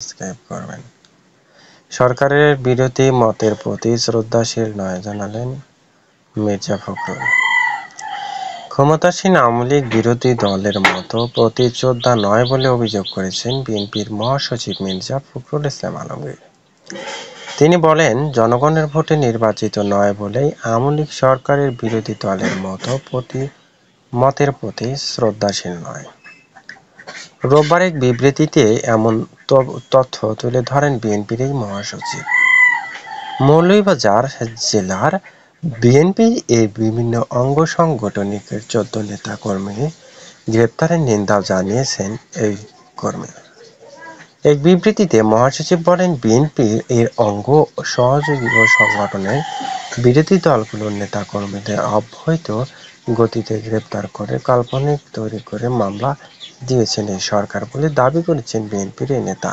Subscribe করবেন। সরকারের বিরোধী মতের প্রতি শ্রদ্ধাশীল নয় জানালেন মির্জা ফখরুল। ক্ষমতাসীন আওয়ামী লীগ বিরোধী দলের মতো প্রতিযোদ্ধা নয় বলে অভিযোগ করেছেন বিএনপির মহাসচিব মির্জা ফখরুল ইসলাম আলমগীর। তিনি বলেন, জনগণের ভোটে নির্বাচিত নয় বলেই আওয়ামী লীগ সরকারের বিরোধী দলের মতের প্রতি শ্রদ্ধাশীল নয়। রোববার এক বিবৃতিতে এমন তথ্য তুলে ধরেন বিএনপির এই মহাসচিব। মৌলভীবাজার জেলার বিএনপির এর বিভিন্ন অঙ্গ সংগঠনের 14 নেতা-কর্মী গ্রেপ্তারের নিন্দাও জানিয়েছেন এই কর্মী। এক বিবৃতিতে মহাসচিব বলেন, বিএনপির এর অঙ্গ সহযোগী ও সংগঠনের বিরোধী দলগুলোর নেতা-কর্মীদের অবৈধ গতিতে গ্রেপ্তার করে কাল্পনিক তৈরি করে মামলা দিয়েছেন এই সরকার বলে দাবি করেছেন বিএনপির এই নেতা।